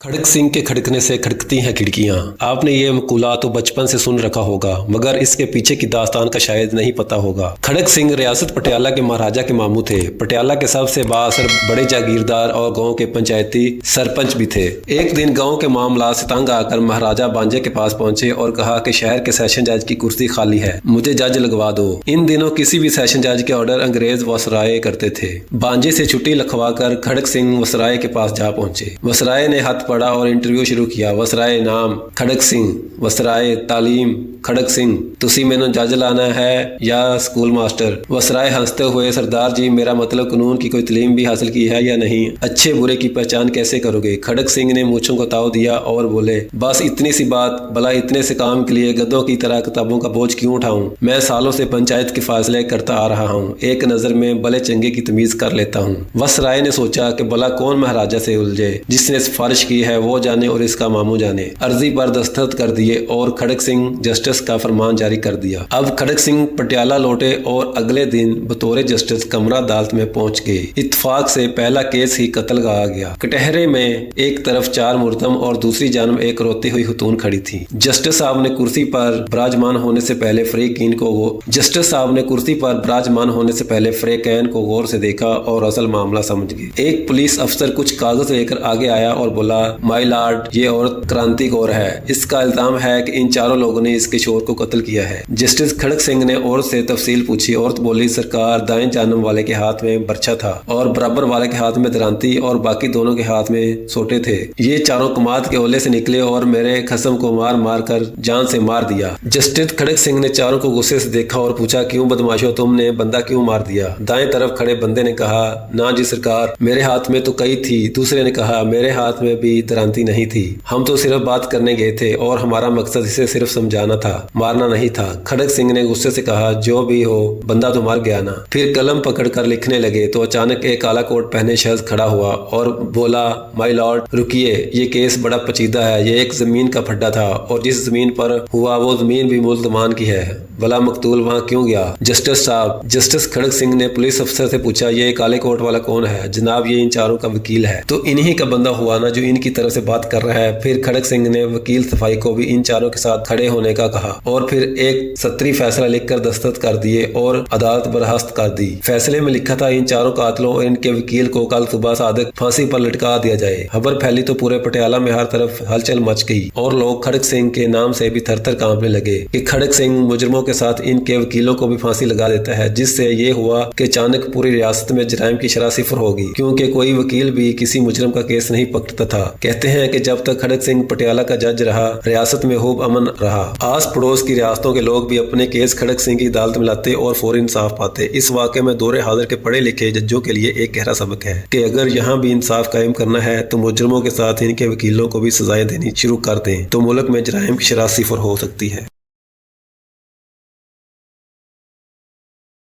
खड़क सिंह के खड़कने से खड़कती हैं खिड़कियां। आपने ये मकूला तो बचपन से सुन रखा होगा, मगर इसके पीछे की दास्तान का शायद नहीं पता होगा। खड़क सिंह रियासत पटियाला के महाराजा के मामू थे। पटियाला के सबसे बाअसर बड़े जागीरदार और गांव के पंचायती सरपंच भी थे। एक दिन गांव के मामला से तंग आकर महाराजा बांजे के पास पहुंचे और कहा कि शहर के सेशन जज की कुर्सी खाली है, मुझे जज लगवा दो। इन दिनों किसी भी सेशन जज के ऑर्डर अंग्रेज वसराय करते थे। बांजे से छुट्टी लिखवाकर खड़क सिंह वसराय के पास जा पहुंचे। वसराय ने हाथ पड़ा और इंटरव्यू शुरू किया। वसराय नाम खड़क सिंह, वसराय तालीम खड़क सिंह, तुसी मैनू जज लाना है या स्कूल मास्टर? वसराय हंसते हुए, सरदार जी मेरा मतलब कानून की कोई तालीम भी हासिल की है या नहीं? अच्छे बुरे की पहचान कैसे करोगे? खड़क सिंह ने मूंछों को ताव दिया और बोले, बस इतनी सी बात, भला इतने से काम के लिए गधों की तरह किताबों का बोझ क्यों उठाऊं? मैं सालों से पंचायत के फासले करता आ रहा हूं, एक नजर में भले चंगे की तमीज कर लेता हूं। वसराय ने सोचा कि भला कौन महाराजा से उलझे, जिसने सिफारिश की है वो जाने और इसका मामू जाने। अर्जी पर दस्तखत कर दिए और खड़क सिंह जस्टिस का फरमान जारी कर दिया। अब खड़क सिंह पटियाला लौटे और अगले दिन बतौर जस्टिस कमरा अदालत में पहुंच गए। इत्तेफाक से पहला केस ही कत्ल का आ गया। कटहरे में एक तरफ 4 मुर्दम और दूसरी जानब एक रोती हुई हुतून खड़ी थी। जस्टिस साहब ने कुर्सी पर विराजमान होने से पहले फ्रेकैन को गौर से देखा और असल मामला समझ गए। एक पुलिस अफसर कुछ कागज लेकर आगे आया और बोला, माय लॉर्ड, ये औरत क्रांति कौर है। इसका इल्जाम है कि इन चारों लोगों ने इसके शोहर को कत्ल किया है। जस्टिस खड़क सिंह ने औरत से तफसील पूछी। औरत बोली, सरकार, दाएं जानब वाले के हाथ में बर्छा था और बराबर वाले के हाथ में दरांती और बाकी दोनों के हाथ में सोटे थे। ये चारों कमात के ओले से निकले और मेरे खसम को मार मार कर जान से मार दिया। जस्टिस खड़क सिंह ने चारों को गुस्से से देखा और पूछा, क्यों बदमाशो, तुमने बंदा क्यों मार दिया? दाएं तरफ खड़े बंदे ने कहा, ना जी सरकार, मेरे हाथ में तो कई थी। दूसरे ने कहा, मेरे हाथ में भी दरांती नहीं थी, हम तो सिर्फ बात करने गए थे और हमारा मकसद इसे सिर्फ समझाना था, मारना नहीं था। खड़क सिंह ने गुस्से से कहा, जो भी हो, बंदा तो मर गया ना। फिर कलम पकड़कर लिखने लगे तो अचानक एक काला कोट पहने शख्स खड़ा हुआ और बोला, माय लॉर्ड, रुकिए, ये केस बड़ा पेचीदा है। ये एक जमीन का फड्डा था और जिस जमीन पर हुआ वो जमीन भी मुल्जमान की है। भला मकतूल वहाँ क्यों गया? जस्टिस साहब, जस्टिस खड़क सिंह ने पुलिस अफसर से पूछा, ये काले कोट वाला कौन है? जनाब, ये इन चारों का वकील है। तो इन्हीं का बंदा हुआ ना जो इनकी तरफ से बात कर रहा है। फिर खड़क सिंह ने वकील सफाई को भी इन चारों के साथ खड़े होने का कहा और फिर एक सत्री फैसला लिखकर दस्तखत कर दिए और अदालत बर्खास्त कर दी। फैसले में लिखा था, इन चारों कातलों और इनके वकील को कल सुबह सादिक फांसी पर लटका दिया जाए। खबर फैली तो पूरे पटियाला में हर तरफ हलचल मच गई और लोग खड़क सिंह के नाम से भी थर थर कांपने लगे कि खड़क सिंह मुजरमों के साथ इनके वकीलों को भी फांसी लगा देता है। जिससे ये हुआ कि अचानक पूरी रियासत में जराइम की शरह सिफर होगी, क्योंकि कोई वकील भी किसी मुजरम का केस नहीं पकड़ता था। कहते हैं कि जब तक खड़क सिंह पटियाला का जज रहा, रियासत में खूब अमन रहा। आस पड़ोस की रियासतों के लोग भी अपने केस खड़क सिंह की अदालत में लाते और फौरी इंसाफ पाते। इस वाक़े में दौरे हाजिर के पढ़े लिखे जजों के लिए एक गहरा सबक है कि अगर यहाँ भी इंसाफ कायम करना है तो मुजरमों के साथ इनके वकीलों को भी सजाएं देनी शुरू कर दें, तो मुल्क में जराइम की शरह सिफर हो सकती है।